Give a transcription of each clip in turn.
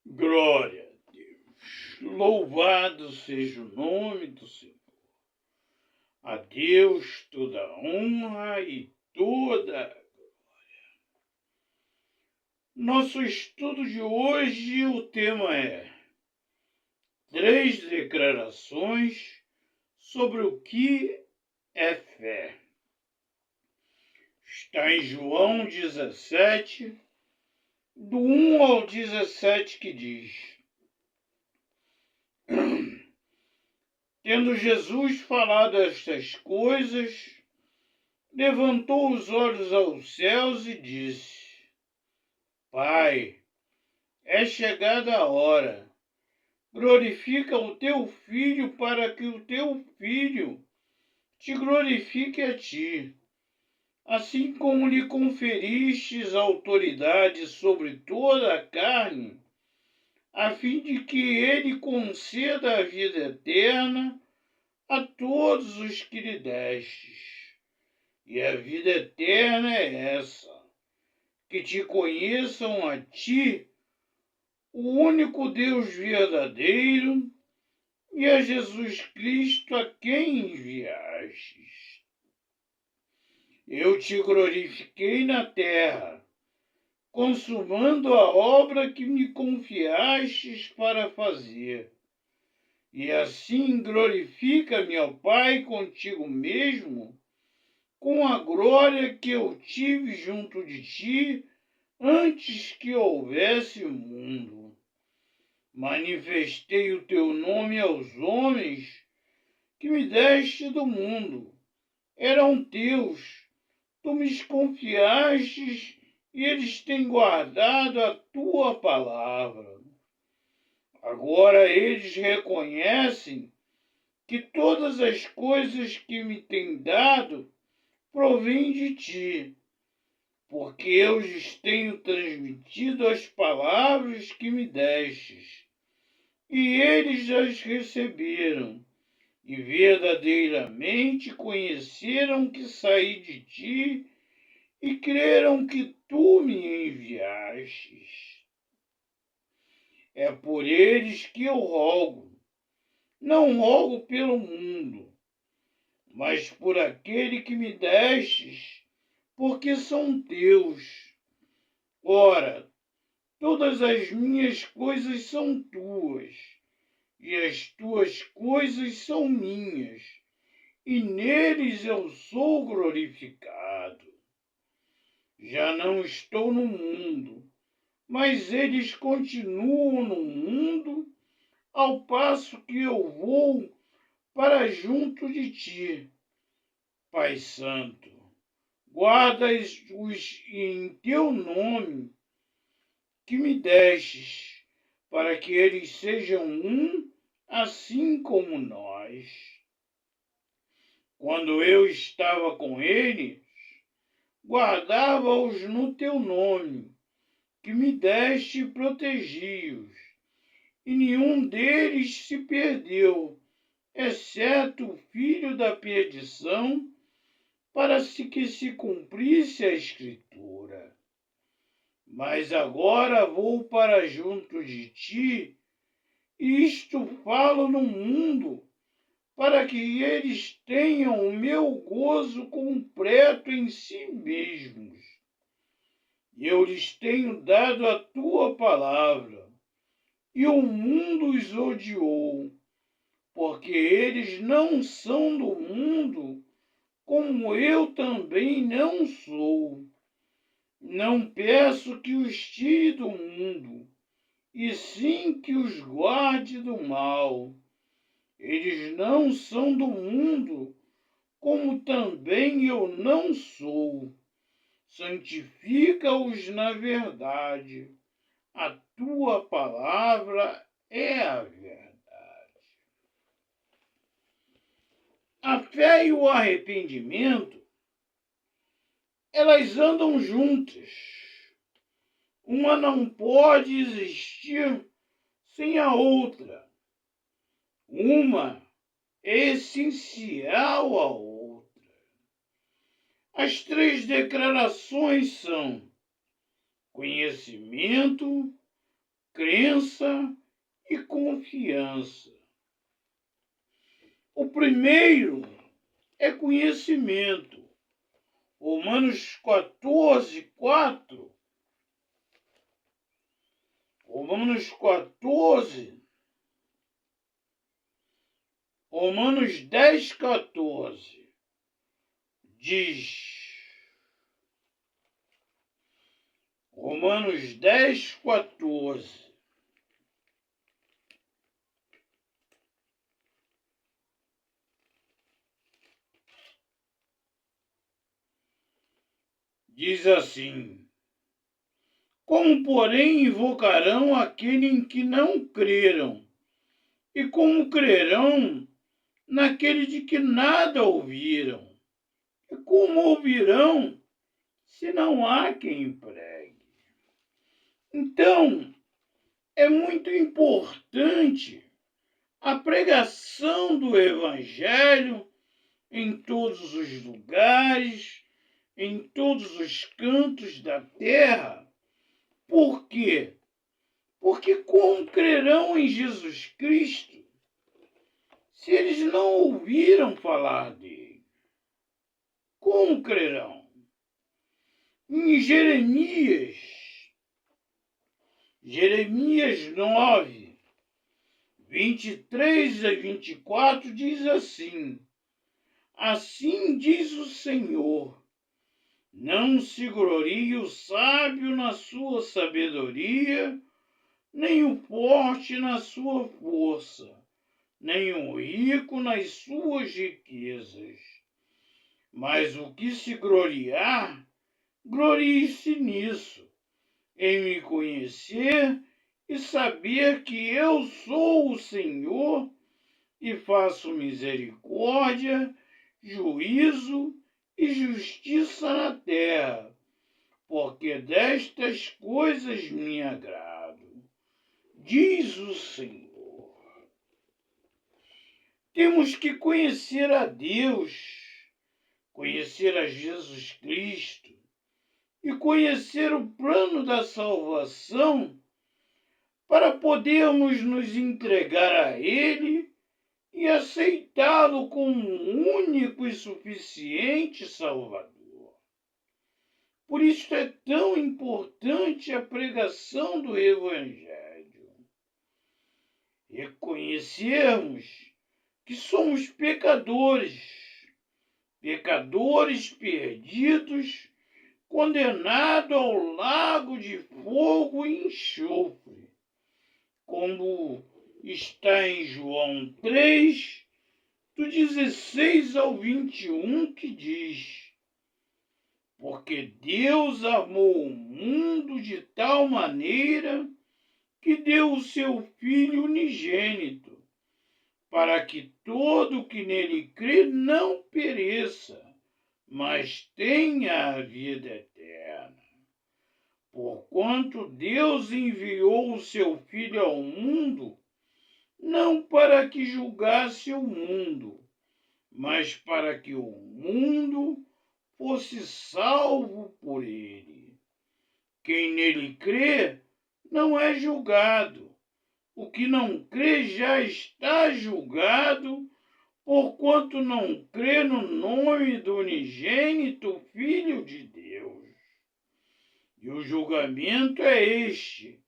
Glória a Deus. Louvado seja o nome do Senhor. A Deus toda honra e toda. Nosso estudo de hoje, o tema é 3 declarações sobre o que é fé. Está em João 17, do 1 ao 17, que diz: Tendo Jesus falado estas coisas, levantou os olhos aos céus e disse: Pai, é chegada a hora. Glorifica o teu Filho, para que o teu Filho te glorifique a ti, assim como lhe conferistes autoridade sobre toda a carne, a fim de que ele conceda a vida eterna a todos os que lhe destes. E a vida eterna é essa: que te conheçam a ti, o único Deus verdadeiro, e a Jesus Cristo a quem enviastes. Eu te glorifiquei na terra, consumando a obra que me confiastes para fazer. E assim glorifica-me, ó Pai, contigo mesmo, com a glória que eu tive junto de ti antes que houvesse mundo. Manifestei o teu nome aos homens que me deste do mundo. Eram teus, tu me confiastes e eles têm guardado a tua palavra. Agora eles reconhecem que todas as coisas que me têm dado provêm de ti, porque eu lhes tenho transmitido as palavras que me destes, e eles as receberam, e verdadeiramente conheceram que saí de ti, e creram que tu me enviastes. É por eles que eu rogo. Não rogo pelo mundo, mas por aquele que me destes, porque são teus. Ora, todas as minhas coisas são tuas, e as tuas coisas são minhas, e neles eu sou glorificado. Já não estou no mundo, mas eles continuam no mundo, ao passo que eu vou para junto de ti. Pai Santo, guarda-os em teu nome que me destes, para que eles sejam um, assim como nós. Quando eu estava com eles, guardava-os no teu nome, que me deste e protegi-os, e nenhum deles se perdeu, exceto o filho da perdição, para que se cumprisse a Escritura. Mas agora vou para junto de ti, e isto falo no mundo, para que eles tenham o meu gozo completo em si mesmos. Eu lhes tenho dado a tua palavra, e o mundo os odiou, porque eles não são do mundo, como eu também não sou. Não peço que os tire do mundo, e sim que os guarde do mal. Eles não são do mundo, como também eu não sou. Santifica-os na verdade. A tua palavra é a verdade. A fé e o arrependimento, elas andam juntas. Uma não pode existir sem a outra. Uma é essencial à outra. As 3 declarações são conhecimento, crença e confiança. O primeiro é conhecimento. Romanos 14, 4. Romanos 14. Romanos 10, 14. Diz. Romanos 10, 14. Diz assim: como, porém, invocarão aquele em que não creram? E como crerão naquele de que nada ouviram? E como ouvirão se não há quem pregue? Então, é muito importante a pregação do Evangelho em todos os lugares, em todos os cantos da terra. Por quê? Porque como crerão em Jesus Cristo se eles não ouviram falar dele? Como crerão? Em Jeremias 9, 23 a 24 diz assim: assim diz o Senhor, não se glorie o sábio na sua sabedoria, nem o forte na sua força, nem o rico nas suas riquezas. Mas o que se gloriar, glorie-se nisso, em me conhecer e saber que eu sou o Senhor e faço misericórdia, juízo e justiça na terra, porque destas coisas me agrado, diz o Senhor. Temos que conhecer a Deus, conhecer a Jesus Cristo e conhecer o plano da salvação para podermos nos entregar a Ele e aceitá-lo como um único e suficiente Salvador. Por isso é tão importante a pregação do Evangelho. Reconhecermos que somos pecadores perdidos, condenados ao lago de fogo e enxofre, como está em João 3, do 16 ao 21, que diz: porque Deus amou o mundo de tal maneira que deu o seu Filho unigênito, para que todo o que nele crê não pereça, mas tenha a vida eterna. Porquanto Deus enviou o seu Filho ao mundo, não para que julgasse o mundo, mas para que o mundo fosse salvo por ele. Quem nele crê não é julgado. O que não crê já está julgado, porquanto não crê no nome do unigênito Filho de Deus. E o julgamento é este,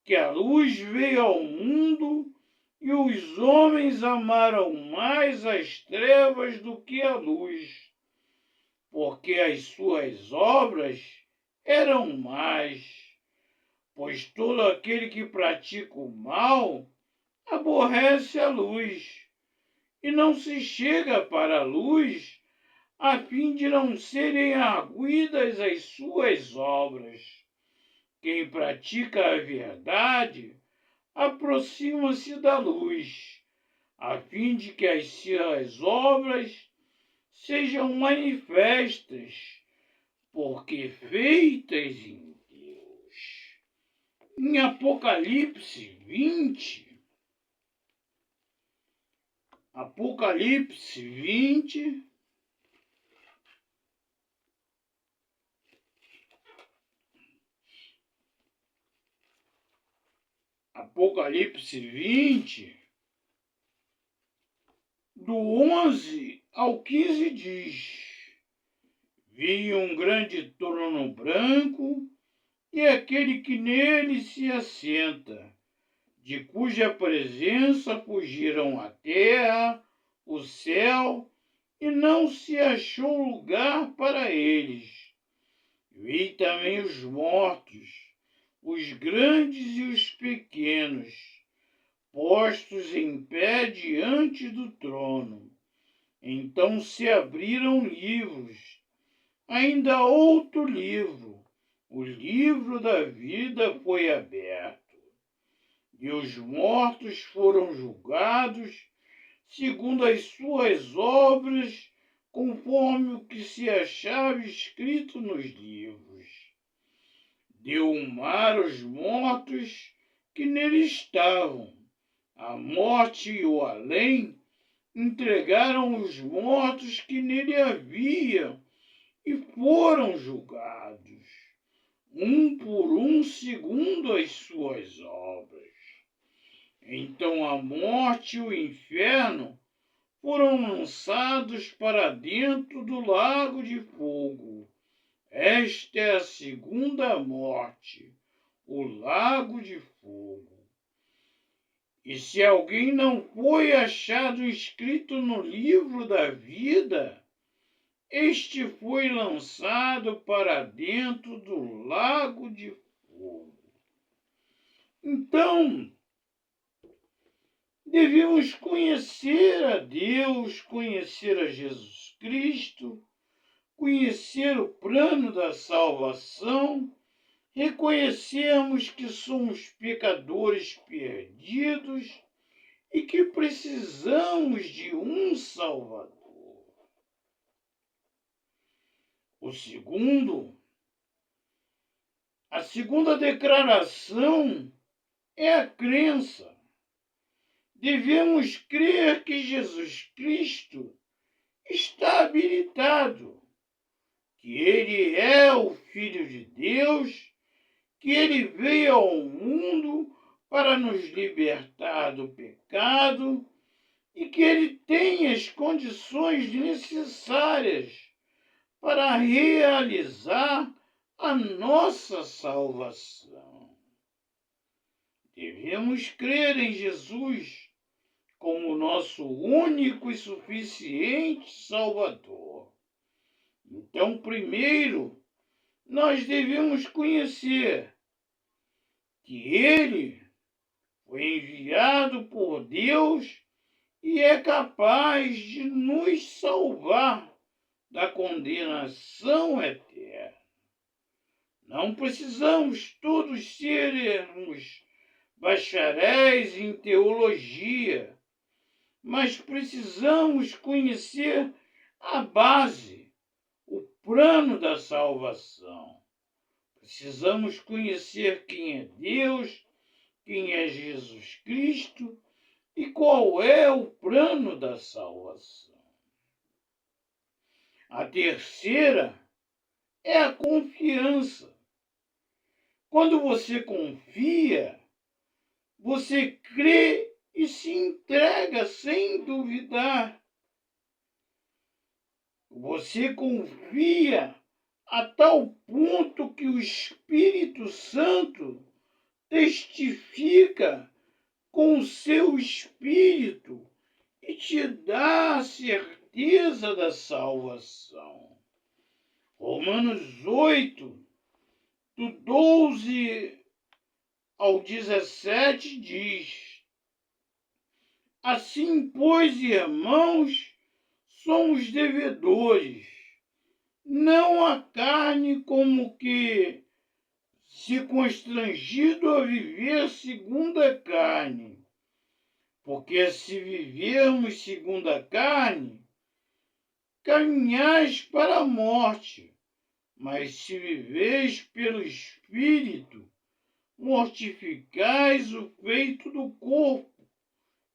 que a luz veio ao mundo e os homens amaram mais as trevas do que a luz, porque as suas obras eram más. Pois todo aquele que pratica o mal aborrece a luz e não se chega para a luz, a fim de não serem arguidas as suas obras. Quem pratica a verdade aproxima-se da luz, a fim de que as suas obras sejam manifestas, porque feitas em Deus. Em Apocalipse 20, Apocalipse 20, do 11 ao 15 diz: Vi um grande trono branco e aquele que nele se assenta, de cuja presença fugiram a terra, o céu, e não se achou lugar para eles. Vi também os mortos, os grandes e os pequenos, postos em pé diante do trono. Então se abriram livros, ainda outro livro, o livro da vida foi aberto. E os mortos foram julgados segundo as suas obras, conforme o que se achava escrito nos livros. Deu o mar aos mortos que nele estavam. A morte e o além entregaram os mortos que nele havia e foram julgados, um por um segundo as suas obras. Então a morte e o inferno foram lançados para dentro do lago de fogo. Esta é a segunda morte, o lago de fogo. E se alguém não foi achado inscrito no livro da vida, este foi lançado para dentro do lago de fogo. Então, devemos conhecer a Deus, conhecer a Jesus Cristo, conhecer o plano da salvação, reconhecermos que somos pecadores perdidos e que precisamos de um Salvador. A segunda declaração é a crença. Devemos crer que Jesus Cristo está habilitado, que Ele é o Filho de Deus, que Ele veio ao mundo para nos libertar do pecado e que Ele tem as condições necessárias para realizar a nossa salvação. Devemos crer em Jesus como nosso único e suficiente Salvador. Então, primeiro, nós devemos conhecer que Ele foi enviado por Deus e é capaz de nos salvar da condenação eterna. Não precisamos todos sermos bacharéis em teologia, mas precisamos conhecer a base, o plano da salvação. Precisamos conhecer quem é Deus, quem é Jesus Cristo e qual é o plano da salvação. A terceira é a confiança. Quando você confia, você crê e se entrega sem duvidar. Você confia a tal ponto que o Espírito Santo testifica com o seu espírito e te dá a certeza da salvação. Romanos 8, do 12 ao 17 diz: Assim, pois, irmãos, somos devedores, não a carne como que se constrangido a viver segundo a carne. Porque se vivermos segundo a carne, caminhais para a morte, mas se viveis pelo Espírito, mortificais o feito do corpo,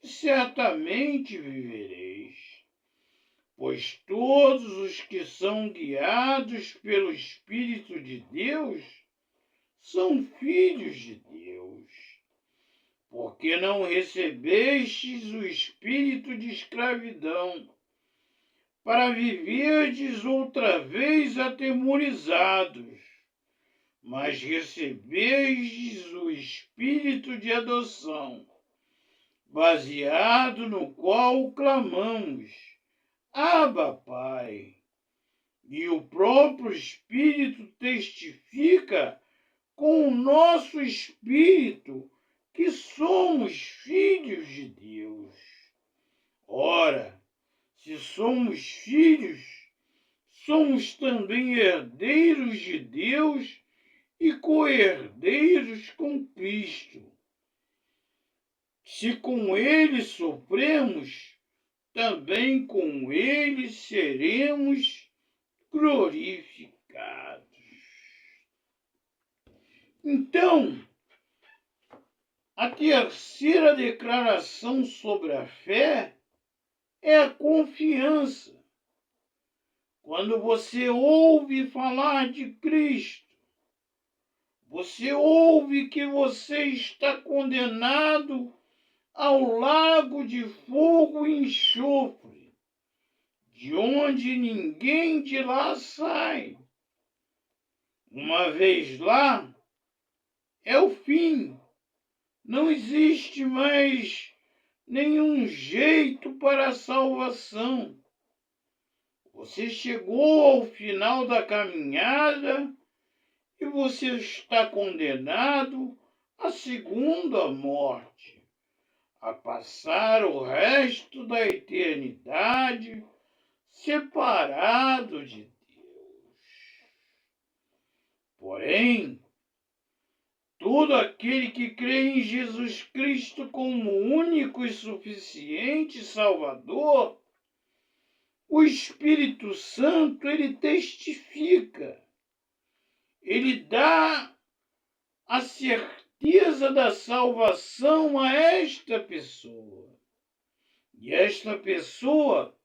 e certamente vivereis. Pois todos os que são guiados pelo Espírito de Deus são filhos de Deus. porque não recebestes o espírito de escravidão, para viverdes outra vez atemorizados, mas recebestes o espírito de adoção, baseado no qual clamamos, Abba, Pai. E o próprio Espírito testifica com o nosso espírito que somos filhos de Deus. Ora, se somos filhos, somos também herdeiros de Deus e co-herdeiros com Cristo. Se com ele sofremos, também com ele seremos glorificados. Então, a terceira declaração sobre a fé é a confiança. Quando você ouve falar de Cristo, você ouve que você está condenado ao lago de fogo e enxofre, de onde ninguém de lá sai. Uma vez lá, é o fim. Não existe mais nenhum jeito para a salvação. Você chegou ao final da caminhada e você está condenado à segunda morte, a passar o resto da eternidade separado de Deus. Porém, todo aquele que crê em Jesus Cristo como único e suficiente Salvador, o Espírito Santo, ele testifica, ele dá a certeza da salvação a esta pessoa. E esta pessoa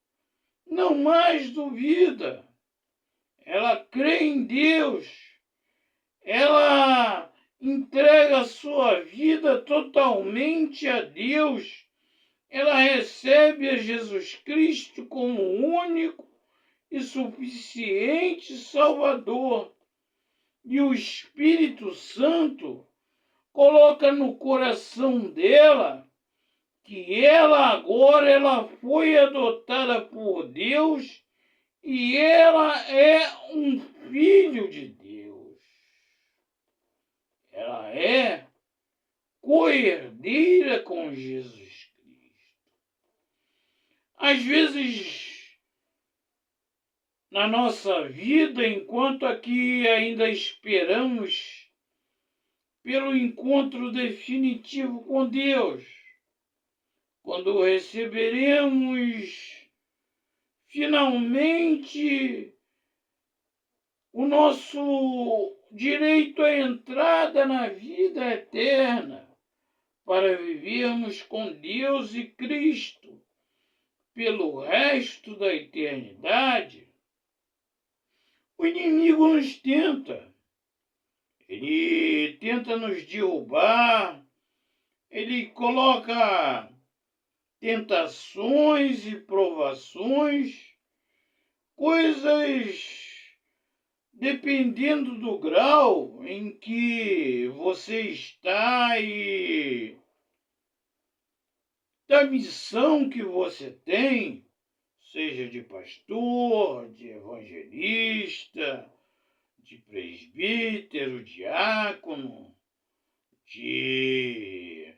não mais duvida, ela crê em Deus, ela entrega a sua vida totalmente a Deus, ela recebe a Jesus Cristo como único e suficiente Salvador. E o Espírito Santo coloca no coração dela que ela agora foi adotada por Deus e ela é um filho de Deus. Ela é co-herdeira com Jesus Cristo. Às vezes, na nossa vida, enquanto aqui ainda esperamos pelo encontro definitivo com Deus, quando receberemos finalmente o nosso direito à entrada na vida eterna, para vivermos com Deus e Cristo pelo resto da eternidade, o inimigo nos tenta. Ele tenta nos derrubar, ele coloca tentações e provações, coisas dependendo do grau em que você está e da missão que você tem, seja de pastor, de evangelista, de presbítero, diácono, de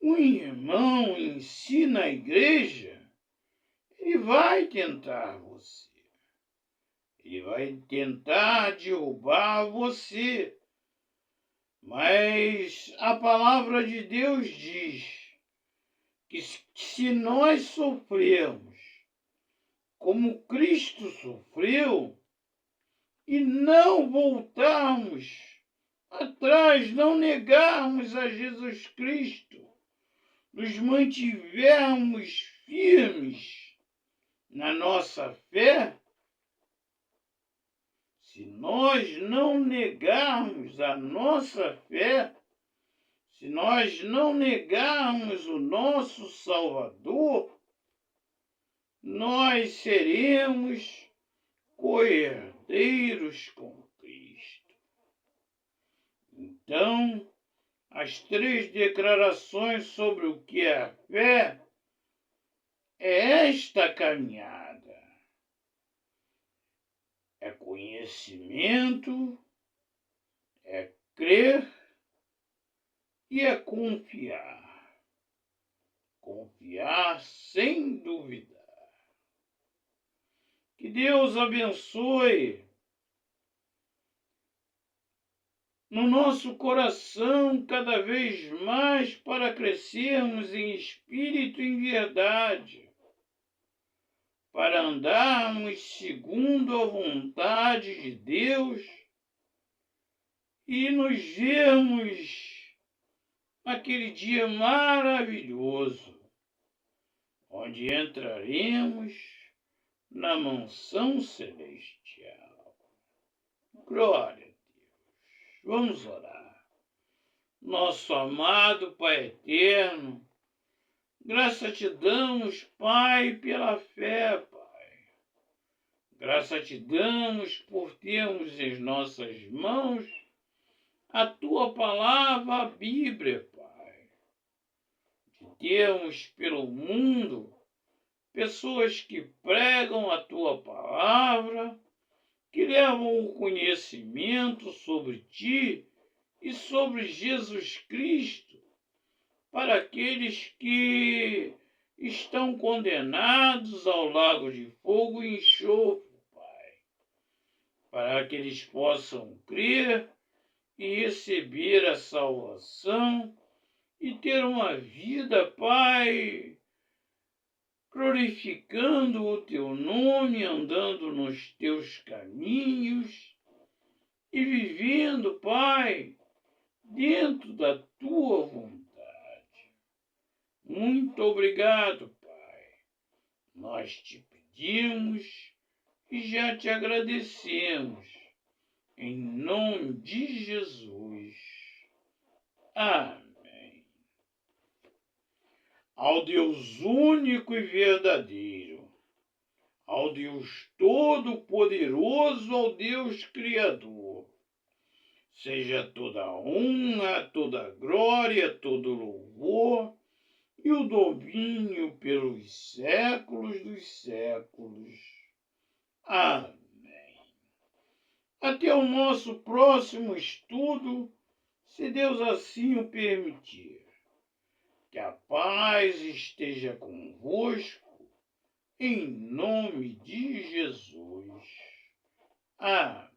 um irmão em si na igreja, ele vai tentar você. Ele vai tentar derrubar você. Mas a palavra de Deus diz que se nós sofrermos como Cristo sofreu e não voltarmos atrás, não negarmos a Jesus Cristo, nos mantivermos firmes na nossa fé, se nós não negarmos a nossa fé, se nós não negarmos o nosso Salvador, nós seremos co-herdeiros com Cristo. Então, as 3 declarações sobre o que é a fé é esta caminhada. É conhecimento, é crer e é confiar. Confiar sem duvidar. Que Deus abençoe no nosso coração cada vez mais para crescermos em espírito e em verdade, para andarmos segundo a vontade de Deus e nos vermos naquele dia maravilhoso, onde entraremos na mansão celestial. Glória a Deus. Vamos orar. Nosso amado Pai eterno, graça te damos, Pai, pela fé, Pai. Graça te damos por termos em nossas mãos a Tua palavra, a Bíblia, Pai. De termos pelo mundo pessoas que pregam a Tua palavra, que levam o conhecimento sobre Ti e sobre Jesus Cristo para aqueles que estão condenados ao lago de fogo e enxofre, Pai, para que eles possam crer e receber a salvação e ter uma vida, Pai, glorificando o Teu nome, andando nos Teus caminhos e vivendo, Pai, dentro da Tua vontade. Muito obrigado, Pai. Nós te pedimos e já te agradecemos. Em nome de Jesus. Amém. Ao Deus único e verdadeiro, ao Deus todo-poderoso, ao Deus Criador, seja toda a honra, toda a glória, todo o louvor e o domínio pelos séculos dos séculos. Amém. Até o nosso próximo estudo, se Deus assim o permitir. Que a paz esteja convosco, em nome de Jesus. Amém.